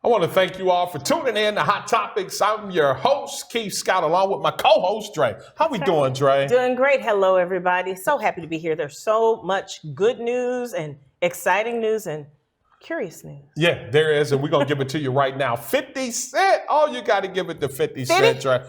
I want to thank you all for tuning in to Hot Topics. I'm your host, Keith Scott, along with my co-host, Dre. How we doing, Dre? Doing great. Hello, everybody. So happy to be here. There's so much good news and exciting news and curious news. Yeah, there is, and we're going to give it to you right now. 50 Cent. Oh, you got to give it to 50 Cent, Dre.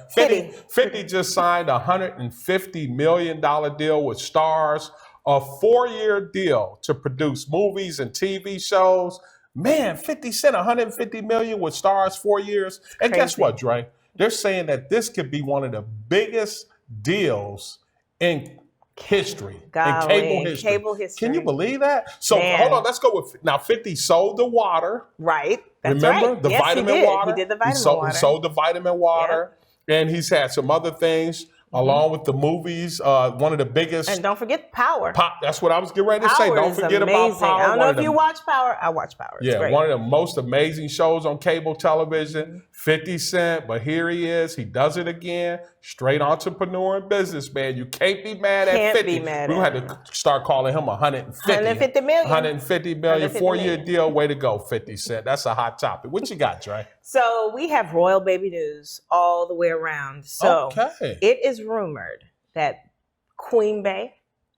50 just signed a $150 million deal with Starz, a 4-year deal to produce movies and TV shows. Man, 50 Cent, $150 million with Starz, 4 years. And Crazy. Guess what, Dre? They're saying that this could be one of the biggest deals in history, Golly, in cable history. Can you believe that? So hold on, let's go with, now 50 sold the water. Right. That's Remember right. the Yes, vitamin he did. water? He did the vitamin water. He sold the vitamin water. And he's had some other things along with the movies. One of the biggest. And don't forget Power. That's what I was getting ready to Power say. Don't is forget amazing. about Power. I don't know if you watch Power. I watch Power. It's great. One of the most amazing shows on cable television. 50 Cent, but here he is. He does it again. Straight entrepreneur and businessman. You can't be mad at 50. Be mad We're going to have to start calling him 150 million. 150 million, 4-year deal. Way to go, 50 Cent. That's a hot topic. What you got, Dre? So we have royal baby news all the way around. So it is rumored that Queen Bey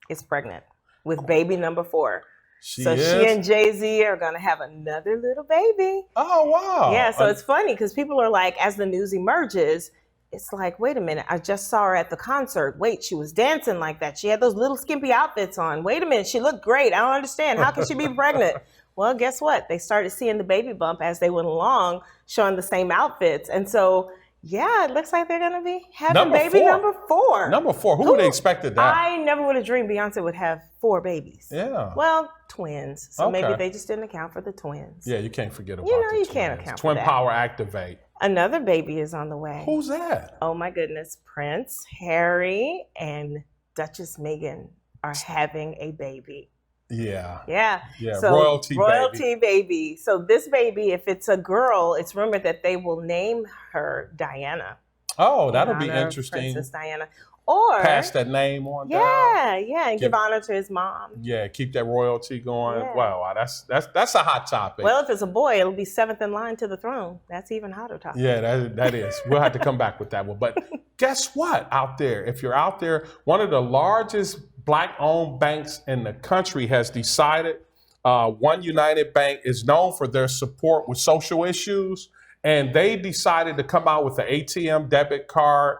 is pregnant with baby number 4. She and Jay-Z are going to have another little baby. Oh, wow. Yeah, so it's funny because people are like, as the news emerges, it's like, wait a minute, I just saw her at the concert. Wait, she was dancing like that. She had those little skimpy outfits on. Wait a minute, she looked great. I don't understand. How can she be pregnant? Well, guess what? They started seeing the baby bump as they went along, showing the same outfits. And so, yeah, it looks like they're going to be having baby number 4. Number 4. Who would have expected that? I never would have dreamed Beyonce would have 4 babies. Yeah. Well, twins. So maybe they just didn't account for the twins. Yeah, you can't forget about the twins. Can't account Twin for that. power activate. Another baby is on the way. Who's that? Oh, my goodness. Prince Harry and Duchess Meghan are having a baby. Yeah. So, royalty baby. So this baby, if it's a girl, it's rumored that they will name her Diana. Oh, that'll be interesting. Princess Diana. Or pass that name on down. And give honor to his mom. Yeah, keep that royalty going. Yeah. Wow, that's a hot topic. Well, if it's a boy, it'll be 7th in line to the throne. That's even hotter topic. Yeah, that is. We'll have to come back with that one. But guess what? Out there, if you're out there, one of the largest Black-owned banks in the country has decided. One United Bank is known for their support with social issues, and they decided to come out with an ATM debit card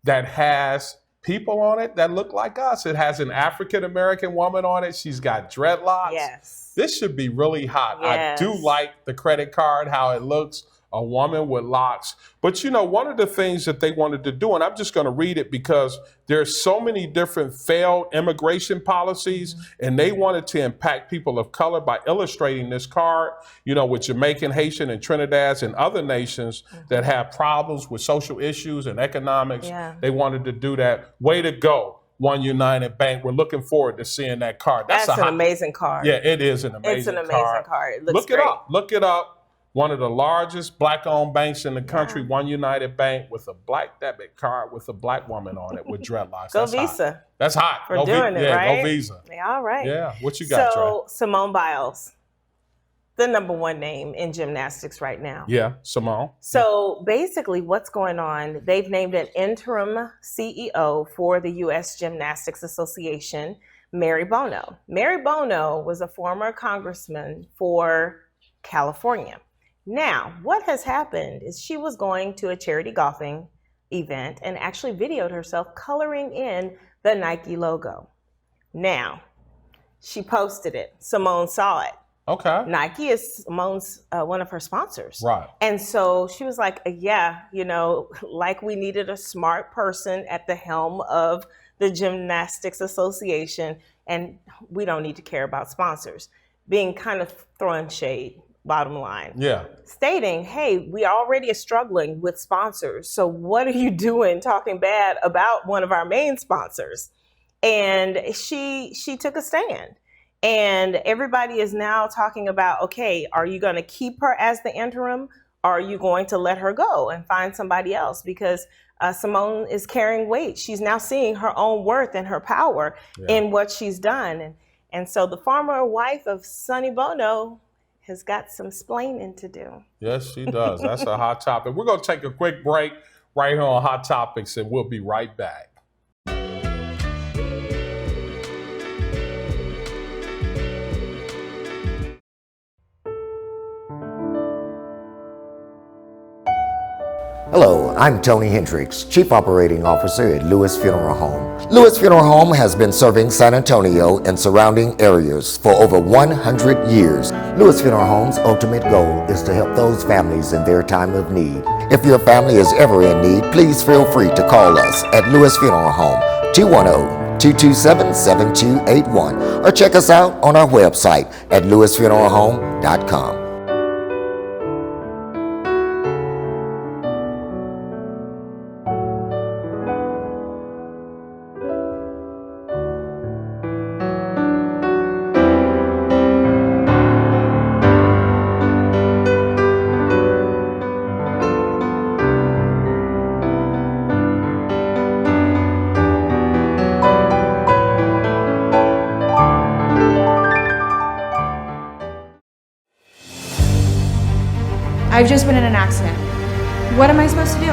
that has people on it that look like us. It has an African-American woman on it. She's got dreadlocks. Yes. This should be really hot. Yes. I do like the credit card, how it looks. A woman with locks. But one of the things that they wanted to do, and I'm just going to read it because there's so many different failed immigration policies, and they wanted to impact people of color by illustrating this card, with Jamaican, Haitian, and Trinidad and other nations that have problems with social issues and economics. Yeah. They wanted to do that. Way to go, One United Bank. We're looking forward to seeing that card. That's an amazing card. Yeah, it is an amazing card. It's an amazing card. It looks great. Look it up. One of the largest Black-owned banks in the country, One United Bank, with a black debit card with a black woman on it with dreadlocks. Go Visa. Hot. That's hot. For doing it, right? Go Visa. Yeah, all right. Yeah. What you got, So, Simone Biles, the number 1 name in gymnastics right now. Yeah, Simone. So, basically, what's going on, they've named an interim CEO for the U.S. Gymnastics Association, Mary Bono. Mary Bono was a former congressman for California. Now, what has happened is she was going to a charity golfing event and actually videoed herself coloring in the Nike logo. Now, she posted it. Simone saw it. Okay. Nike is Simone's one of her sponsors. Right. And so she was like, like we needed a smart person at the helm of the Gymnastics Association, and we don't need to care about sponsors. Being kind of throwing shade. Bottom line. Yeah. Stating, hey, we already are struggling with sponsors. So what are you doing talking bad about one of our main sponsors? And she took a stand. And everybody is now talking about, okay, are you going to keep her as the interim? Or are you going to let her go and find somebody else? Because Simone is carrying weight. She's now seeing her own worth and her power in what she's done. And so the former wife of Sonny Bono has got some splaining to do. Yes, she does. That's a hot topic. We're going to take a quick break right here on Hot Topics, and we'll be right back. Hello, I'm Tony Hendricks, Chief Operating Officer at Lewis Funeral Home. Lewis Funeral Home has been serving San Antonio and surrounding areas for over 100 years. Lewis Funeral Home's ultimate goal is to help those families in their time of need. If your family is ever in need, please feel free to call us at Lewis Funeral Home, 210-227-7281, or check us out on our website at lewisfuneralhome.com. I've just been in an accident. What am I supposed to do?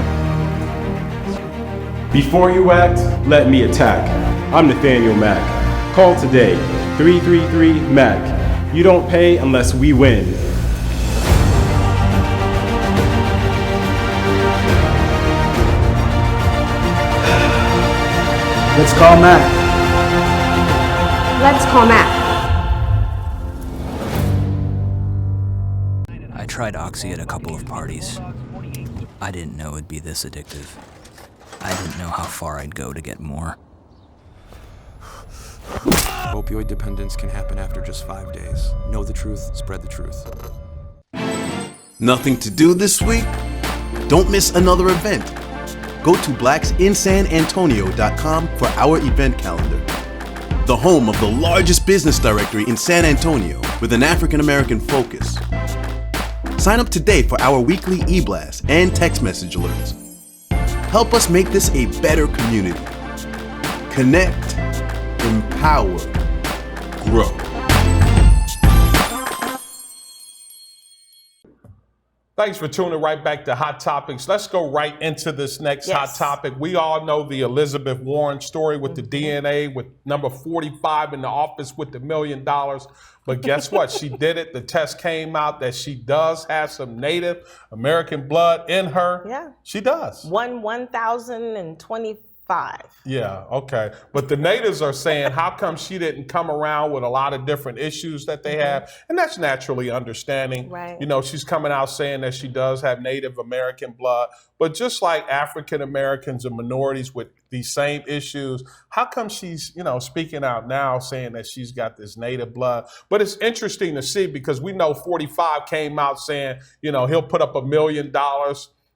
Before you act, let me attack. I'm Nathaniel Mack. Call today, 333-MACK. You don't pay unless we win. Let's call Mack. Let's call Matt. I tried Oxy at a couple of parties. I didn't know it'd be this addictive. I didn't know how far I'd go to get more. Opioid dependence can happen after just 5 days. Know the truth, spread the truth. Nothing to do this week? Don't miss another event. Go to blacksinsanantonio.com for our event calendar. The home of the largest business directory in San Antonio with an African American focus. Sign up today for our weekly e-blast and text message alerts. Help us make this a better community. Connect, empower, grow. Thanks for tuning right back to Hot Topics. Let's go right into this next hot topic. We all know the Elizabeth Warren story with the DNA, with number 45 in the office with the $1 million. But guess what? She did it. The test came out that she does have some Native American blood in her. Yeah. She does. 1,025. Yeah, okay. But the natives are saying, how come she didn't come around with a lot of different issues that they have? And that's naturally understanding. Right. You know, she's coming out saying that she does have Native American blood. But just like African Americans and minorities with these same issues, how come she's, you know, speaking out now saying that she's got this Native blood? But it's interesting to see because we know 45 came out saying, you know, he'll put up $1 million,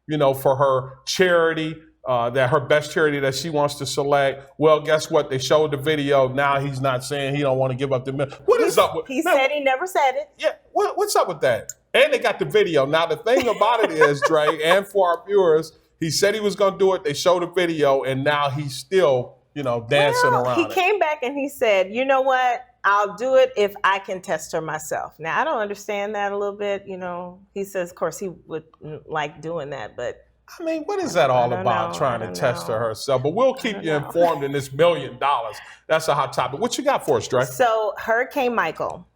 you know, for her charity. That her best charity that she wants to select. Well, guess what? They showed the video. Now he's not saying he don't want to give up the million. What is up with? He said he never said it. Yeah. What's up with that? And they got the video. Now the thing about it is, Dre, and for our viewers, he said he was going to do it. They showed the video, and now he's still, you know, dancing around. He came back and he said, "You know what? I'll do it if I can test her myself." Now I don't understand that a little bit. You know, he says, of course, he would like doing that, but. I mean, what is that all about, trying to test her herself? But we'll keep you informed in this $1 million. That's a hot topic. What you got for us, Dre? So Hurricane Michael,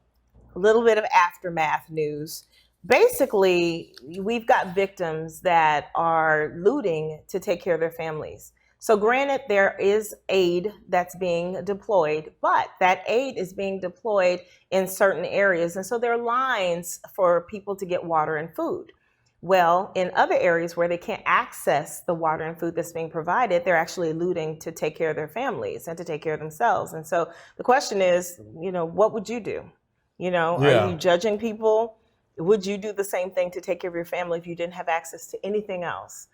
a little bit of aftermath news. Basically, we've got victims that are looting to take care of their families. So granted, there is aid that's being deployed, but that aid is being deployed in certain areas. And so there are lines for people to get water and food. Well, in other areas where they can't access the water and food that's being provided, they're actually looting to take care of their families and to take care of themselves. And so the question is, you know, what would you do? You know, are you judging people? Would you do the same thing to take care of your family if you didn't have access to anything else?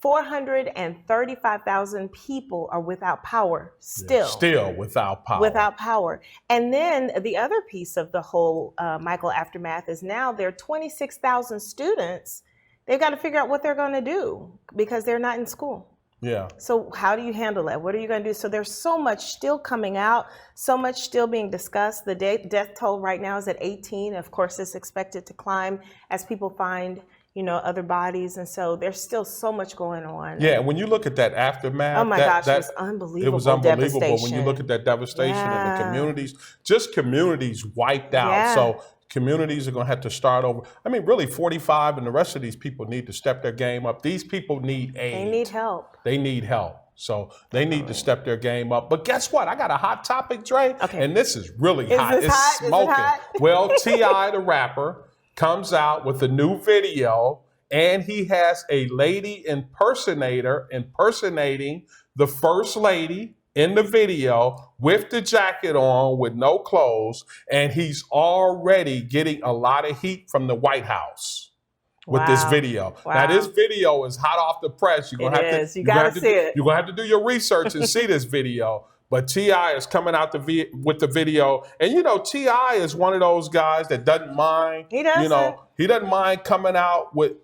435,000 people are without power still. Still without power. Without power. And then the other piece of the whole Michael aftermath is now there are 26,000 students. They've got to figure out what they're going to do because they're not in school. Yeah. So how do you handle that? What are you going to do? So there's so much still coming out, so much still being discussed. The death toll right now is at 18. Of course, it's expected to climb as people find, other bodies. And so there's still so much going on. Yeah, when you look at that aftermath, Oh my gosh, it was unbelievable. It was unbelievable when you devastation. look at that devastation in the communities, just communities wiped out. Yeah. So communities are going to have to start over. I mean, really, 45 and the rest of these people need to step their game up. These people need aid. They need help. They need help. So they need to step their game up. But guess what? I got a hot topic, Dre. Okay. And this is really Is hot. this It's hot? Is it smoking. hot? Well, T.I. the rapper comes out with a new video, and he has a lady impersonator impersonating the first lady in the video with the jacket on, with no clothes, and he's already getting a lot of heat from the White House with this Wow. video. Wow. Now, this video is hot off the press. You're gonna It have is. to, You you're gonna gotta have to see do- it. You're gonna have to do your research and see this video. But T.I. is coming out with the video, and T.I. is one of those guys that doesn't mind. He doesn't. He doesn't mind coming out with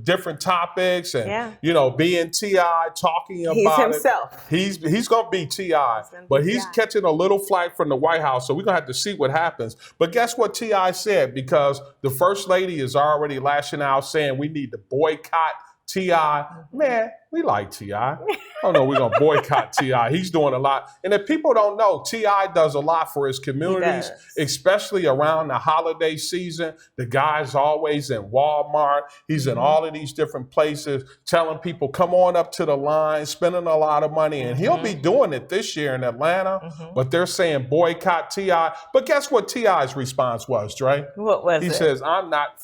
different topics and being T.I., talking about He's himself. He's gonna be T.I., but he's catching a little flack from the White House, so we're gonna have to see what happens. But guess what T.I. said? Because the first lady is already lashing out, saying we need to boycott T.I. Man, we like T.I. Oh no, we're gonna boycott T.I. He's doing a lot. And if people don't know, T.I. does a lot for his communities, especially around the holiday season. The guy's always in Walmart. He's in all of these different places telling people, come on up to the line, spending a lot of money. And he'll be doing it this year in Atlanta, but they're saying boycott T.I. But guess what T.I.'s response was, Dre? What was He it? says, I'm not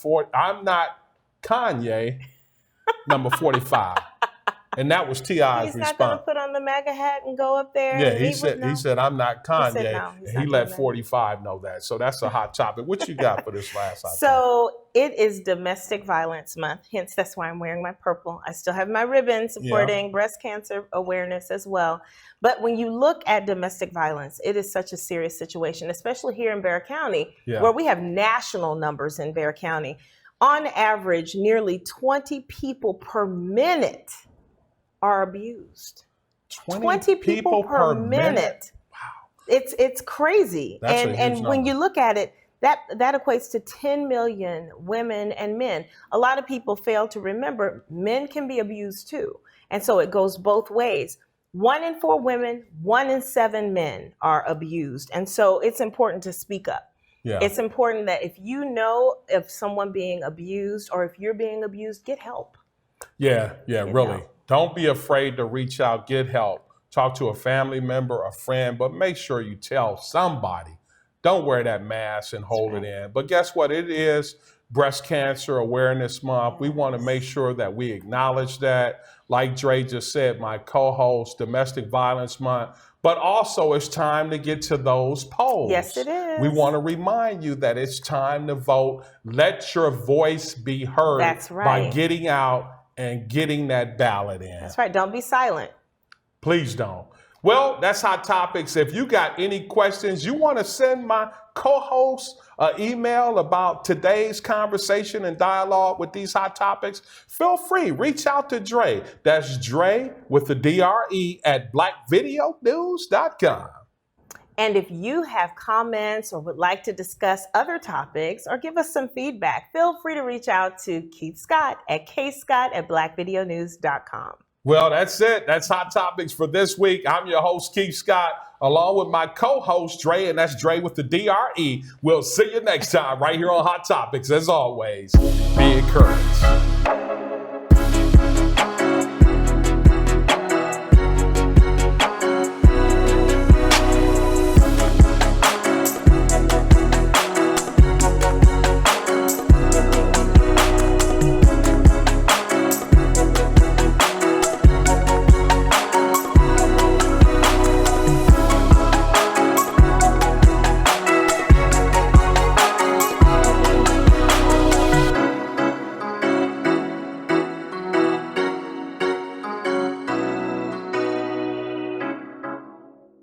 Kanye, number 45. And that was T.I.'s He's not going to response. put on the MAGA hat and go up there. Yeah, and he meet with- said he said I'm not Kanye, said no, he's and not he let doing that. 45 know that. So that's a hot topic. What you got for this last hot topic? So it is Domestic Violence Month, hence that's why I'm wearing my purple. I still have my ribbon supporting breast cancer awareness as well. But when you look at domestic violence, it is such a serious situation, especially here in Bexar County, where we have national numbers in Bexar County. On average, nearly 20 people per minute are abused. 20 people per minute. Wow. It's crazy. That's a huge and when number. you look at it, that equates to 10 million women and men. A lot of people fail to remember men can be abused too. And so it goes both ways. 1 in 4 women, 1 in 7 men are abused. And so it's important to speak up. Yeah. It's important that if you know of someone being abused or if you're being abused, get help. Yeah, really. help. Don't be afraid to reach out, get help. Talk to a family member, a friend, but make sure you tell somebody. Don't wear that mask and hold it in. But guess what? It is Breast Cancer Awareness Month. We want to make sure that we acknowledge that. Like Dre just said, my co-host, Domestic Violence Month. But also it's time to get to those polls. Yes, it is. We want to remind you that it's time to vote. Let your voice be heard. That's by right. getting out and getting that ballot in. That's right. Don't be silent. Please don't. Well, that's Hot Topics. If you got any questions, you want to send my co-host an email about today's conversation and dialogue with these hot topics, feel free. Reach out to Dre. That's Dre with the DRE at blackvideonews.com. And if you have comments or would like to discuss other topics or give us some feedback, feel free to reach out to Keith Scott at kscott@blackvideonews.com. Well, that's it. That's Hot Topics for this week. I'm your host, Keith Scott, along with my co-host, Dre, and that's Dre with the DRE. We'll see you next time right here on Hot Topics. As always, be encouraged.